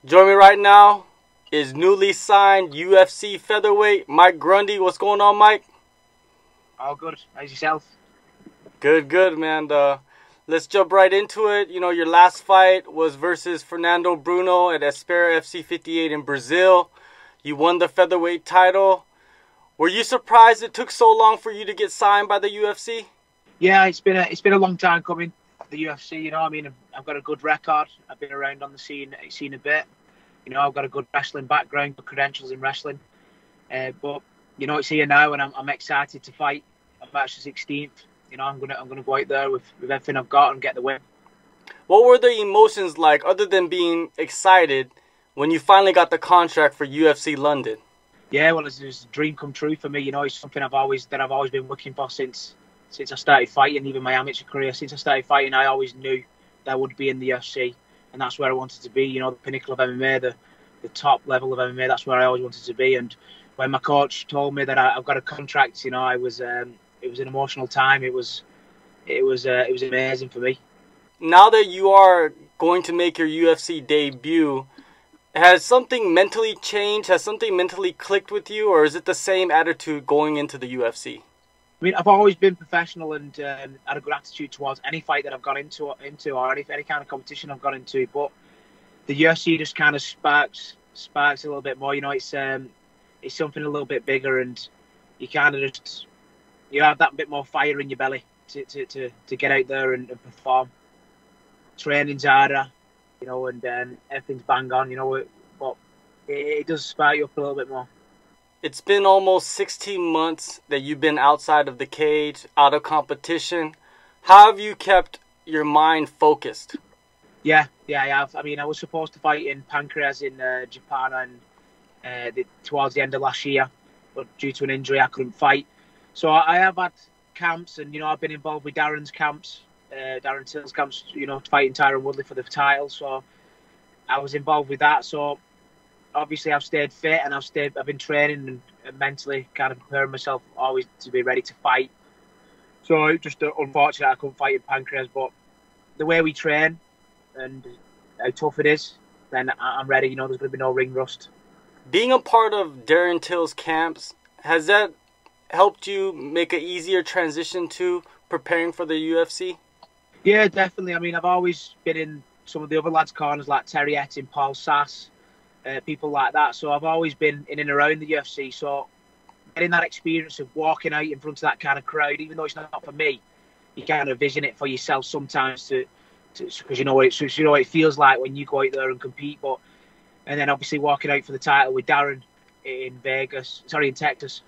Joining me right now is newly signed UFC featherweight Mike Grundy. What's going on, Mike? All good. How's yourself? Good, man. Let's jump right into it. You know, your last fight was versus Fernando Bruno at Espera FC 58 in Brazil. You won the featherweight title. Were you surprised it took so long for you to get signed by the UFC? Yeah, it's been a long time coming. The UFC, I've got a good record. I've been around on the scene a bit. I've got a good wrestling background, good credentials in wrestling. But it's here now, and I'm excited to fight on March the 16th. I'm gonna go out there with everything I've got and get the win. What were the emotions like, other than being excited, when you finally got the contract for UFC London? Yeah, well, it's a dream come true for me. It's something I've always been looking for since I started fighting, even my amateur career. Since I started fighting, I always knew that I would be in the UFC, and that's where I wanted to be. The pinnacle of MMA, the top level of MMA. That's where I always wanted to be. And when my coach told me that I've got a contract, it was an emotional time. It was amazing for me. Now that you are going to make your UFC debut, has something mentally changed? Has something mentally clicked with you, or is it the same attitude going into the UFC? I've always been professional and had a good attitude towards any fight that I've gone into or any kind of competition I've gone into. But the UFC just kind of sparks a little bit more. It's something a little bit bigger, and you kind of just have that bit more fire in your belly to get out there and perform. Training's harder, and everything's bang on, but it does spark you up a little bit more. It's been almost 16 months that you've been outside of the cage, out of competition. How have you kept your mind focused? Yeah, I have. I was supposed to fight in Pancras in Japan and towards the end of last year, but due to an injury, I couldn't fight. So I have had camps, and I've been involved with Darren's camps, Darren Till's camps, fighting Tyron Woodley for the title. So I was involved with that. So obviously I've stayed fit, and I've been training and mentally kind of preparing myself always to be ready to fight. So just unfortunate I couldn't fight in Pancras, but the way we train and how tough it is, then I'm ready. There's going to be no ring rust. Being a part of Darren Till's camps, has that helped you make an easier transition to preparing for the UFC? Yeah, definitely. I've always been in some of the other lads' corners like Terry Etting, Paul Sass, people like that. So I've always been in and around the UFC. So getting that experience of walking out in front of that kind of crowd, even though it's not for me, you kind of vision it for yourself sometimes because you know what it feels like when you go out there and compete. And then obviously walking out for the title with Darren in Texas.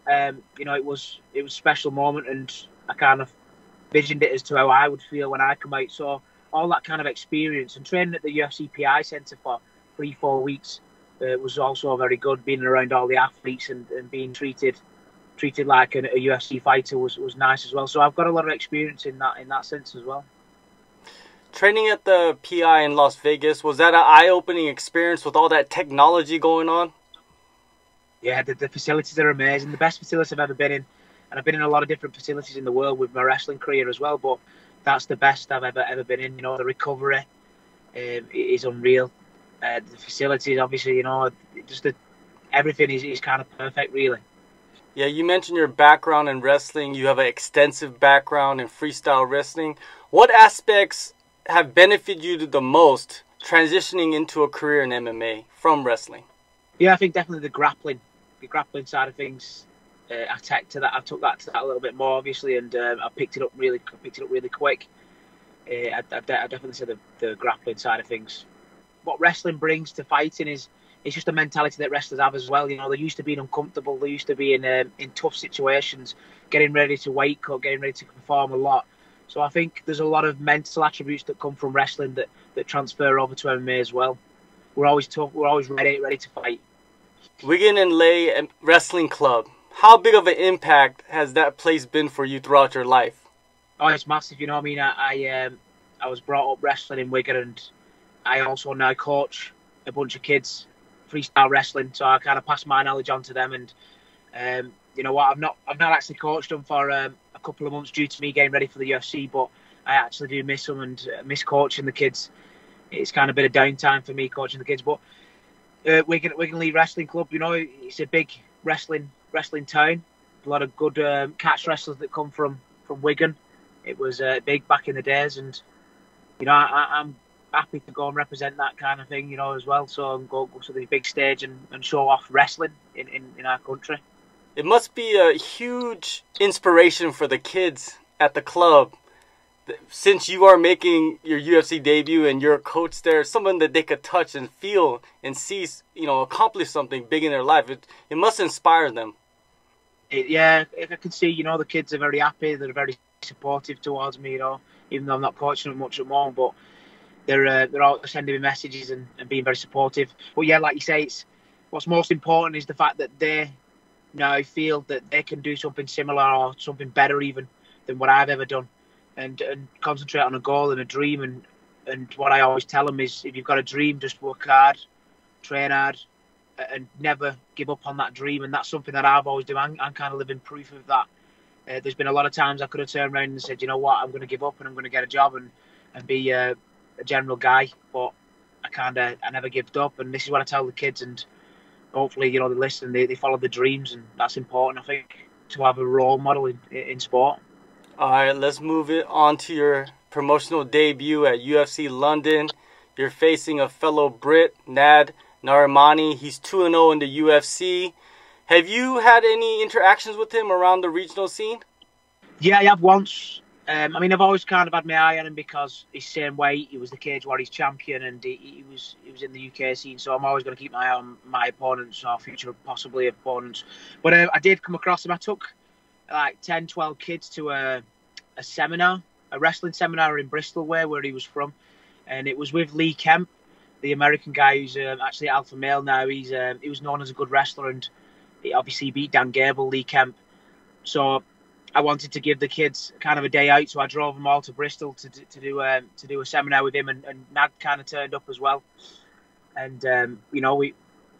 It was a special moment, and I kind of visioned it as to how I would feel when I come out. So all that kind of experience and training at the UFC PI Centre for 3-4 weeks was also very good. Being around all the athletes and being treated like a UFC fighter was nice as well. So I've got a lot of experience in that sense as well. Training at the PI in Las Vegas, was that an eye-opening experience with all that technology going on? Yeah, the facilities are amazing. The best facilities I've ever been in. And I've been in a lot of different facilities in the world with my wrestling career as well, but that's the best I've ever been in. The recovery is unreal. The facilities, obviously, everything is kind of perfect, really. Yeah, you mentioned your background in wrestling. You have an extensive background in freestyle wrestling. What aspects have benefited you the most transitioning into a career in MMA from wrestling? Yeah, I think definitely the grappling side of things. I took that to that a little bit more, obviously, and I picked it up really quick. I definitely say the grappling side of things. What wrestling brings to fighting is it's just a mentality that wrestlers have as well. They're used to being uncomfortable. They're used to being in tough situations, getting ready to weight cut, getting ready to perform a lot. So I think there's a lot of mental attributes that come from wrestling that transfer over to MMA as well. We're always tough. We're always ready to fight. Wigan and Leigh Wrestling Club. How big of an impact has that place been for you throughout your life? Oh, it's massive. I was brought up wrestling in Wigan, and I also now coach a bunch of kids freestyle wrestling. So I kind of pass my knowledge on to them. And you know what? I've not actually coached them for a couple of months due to me getting ready for the UFC, but I actually do miss them and miss coaching the kids. it's kind of been a downtime for me coaching the kids. But Wigan Leigh Wrestling Club, you know, it's a big wrestling town. A lot of good catch wrestlers that come from Wigan. It was big back in the days, and you know, I'm happy to go and represent that kind of thing, you know, as well. So and go to the big stage and show off wrestling in our country. It must be a huge inspiration for the kids at the club. Since you are making your UFC debut and you're a coach there, someone that they could touch and feel and see, you know, accomplish something big in their life. It must inspire them. Yeah, if I can see, you know, the kids are very happy. They're very supportive towards me, you know, even though I'm not coaching them much at the moment. But they're all sending me messages and being very supportive. But yeah, like you say, what's most important is the fact that they now feel that they can do something similar or something better even than what I've ever done, and concentrate on a goal and a dream. And what I always tell them is, if you've got a dream, just work hard, train hard, and never give up on that dream. And that's something that I've always done. I'm kind of living proof of that. There's been a lot of times I could have turned around and said, you know what, I'm going to give up and I'm going to get a job and be a general guy. But I never gave up. And this is what I tell the kids. And hopefully, you know, they listen, they follow the dreams. And that's important, I think, to have a role model in sport. All right, let's move it on to your promotional debut at UFC London. You're facing a fellow Brit, Nad Narimani. He's 2-0 in the UFC. Have you had any interactions with him around the regional scene? Yeah, I have once. I mean, I've always kind of had my eye on him because he's same weight. He was the Cage Warriors champion, and he was in the UK scene. So I'm always going to keep my eye on my opponents or future possibly opponents. But I did come across him. I took like 10, 12 kids to a seminar, a wrestling seminar in Bristol where he was from, and it was with Leigh Kemp, the American guy who's actually alpha male now. He was known as a good wrestler, and he obviously beat Dan Gable, Leigh Kemp. So I wanted to give the kids kind of a day out, so I drove them all to Bristol to do a seminar with him, and Nad kind of turned up as well. And you know, we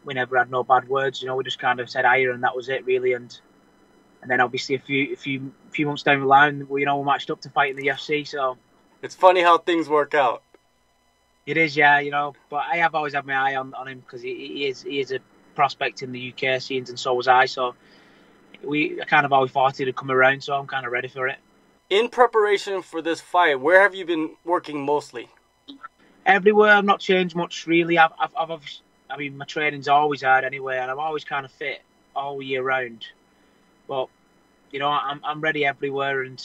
never had no bad words. You know, we just kind of said hi, and that was it really. And then obviously a few months down the line, we matched up to fight in the UFC. So it's funny how things work out. It is, yeah, you know. But I have always had my eye on him because he is a prospect in the UK scenes, and so was I. So I kind of always thought he'd come around, so I'm kind of ready for it. In preparation for this fight, where have you been working mostly? Everywhere. I've not changed much really. I mean, my training's always hard anyway, and I'm always kind of fit all year round. But you know, I'm ready everywhere, and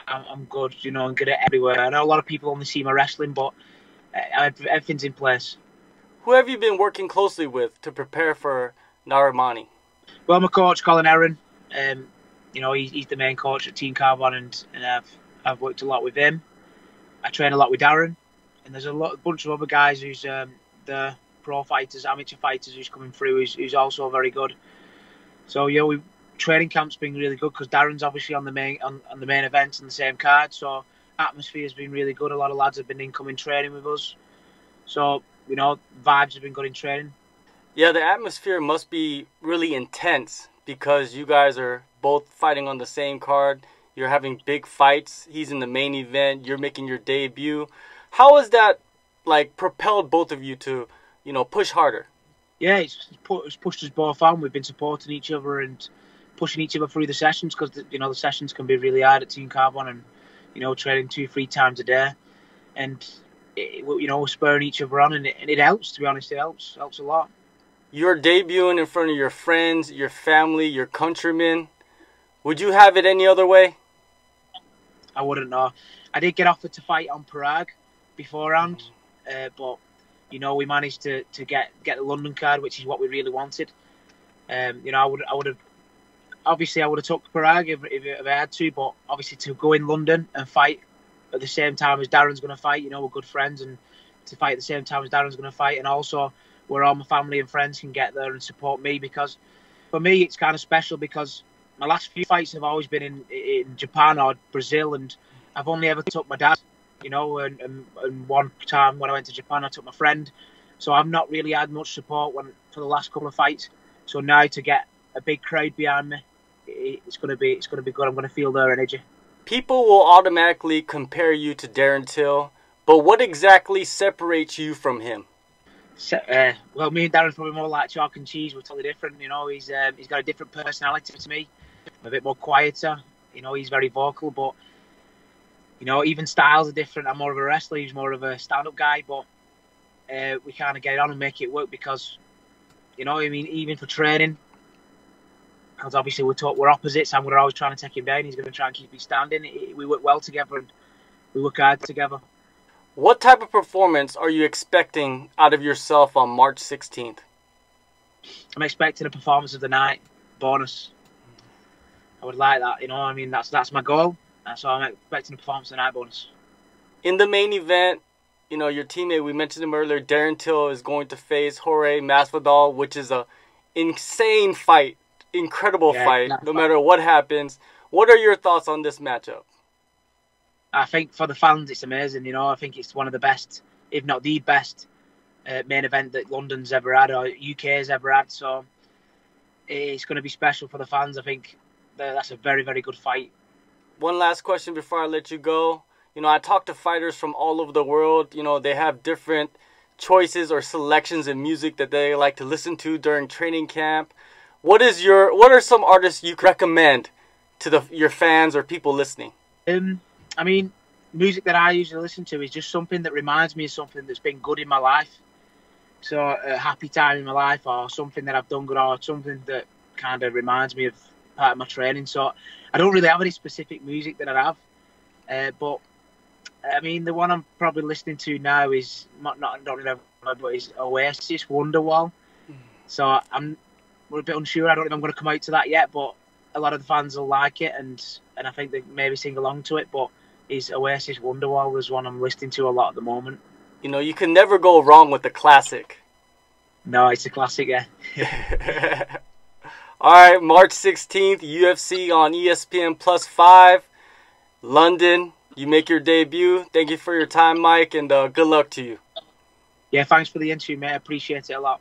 I'm good. You know, I'm good at everywhere. I know a lot of people only see my wrestling, but everything's in place. Who have you been working closely with to prepare for Narimani? Well, my coach, Colin Aaron, you know, he's the main coach at Team Carbon, and I've worked a lot with him. I train a lot with Darren, and there's a bunch of other guys who's the pro fighters, amateur fighters who's coming through, who's also very good. So yeah, training camp's been really good because Darren's obviously on the main events and the same card. So atmosphere's been really good. A lot of lads have been incoming training with us. So you know, vibes have been good in training. Yeah, the atmosphere must be really intense because you guys are both fighting on the same card. You're having big fights. He's in the main event. You're making your debut. How has that propelled both of you to, you know, push harder? Yeah, it's pushed us both on. We've been supporting each other and pushing each other through the sessions because you know the sessions can be really hard at Team Carbon, and you know, training 2-3 times a day, and you know, we're spurring each other on, and it helps. To be honest, it helps a lot. You're debuting in front of your friends, your family, your countrymen. Would you have it any other way? I wouldn't know. I did get offered to fight on Parag beforehand, but you know, we managed to get the London card, which is what we really wanted. You know, I would have obviously took Parag if I had to, but obviously to go in London and fight at the same time as Darren's going to fight, you know, we're good friends, and to fight at the same time as Darren's going to fight, and also where all my family and friends can get there and support me, because for me it's kind of special because my last few fights have always been in Japan or Brazil, and I've only ever took my dad, you know, and one time when I went to Japan I took my friend, so I've not really had much support for the last couple of fights. So now to get a big crowd behind me, it's going to be good. I'm going to feel their energy. People will automatically compare you to Darren Till, But what exactly separates you from him? Well, me and Darren's probably more like chalk and cheese. We're totally different. You know, he's got a different personality to me. I'm a bit more quieter. You know, he's very vocal, but you know, even styles are different. I'm more of a wrestler. He's more of a stand-up guy, but we kind of get it on and make it work because, you know, I mean, even for training, because obviously we're opposites, and we're always trying to take him down. He's going to try and keep me standing. We work well together and we work hard together. What type of performance are you expecting out of yourself on March 16th? I'm expecting a performance of the night, bonus. I would like that, you know. I mean, that's my goal. So I'm expecting a performance of the night, bonus. In the main event, you know, your teammate, we mentioned him earlier, Darren Till is going to face Jorge Masvidal, which is a insane fight, incredible fight, no matter what happens. What are your thoughts on this matchup? I think for the fans, it's amazing. You know, I think it's one of the best, if not the best, main event that London's ever had or UK has ever had. So it's going to be special for the fans. I think that's a very, very good fight. One last question before I let you go. You know, I talk to fighters from all over the world. You know, they have different choices or selections in music that they like to listen to during training camp. What are some artists you recommend to your fans or people listening? I mean, music that I usually listen to is just something that reminds me of something that's been good in my life. So a happy time in my life, or something that I've done good, or something that kind of reminds me of part of my training. So I don't really have any specific music that I have. But I mean, the one I'm probably listening to now is not don't remember, but is Oasis, Wonderwall. So we're a bit unsure. I don't know if I'm going to come out to that yet, but a lot of the fans will like it, and I think they maybe sing along to it. But is Oasis Wonderwall is one I'm listening to a lot at the moment. You know, you can never go wrong with the classic. No, it's a classic, yeah. All right, March 16th, UFC on ESPN +5, London. You make your debut. Thank you for your time, Mike, and good luck to you. Yeah, thanks for the interview, mate. I appreciate it a lot.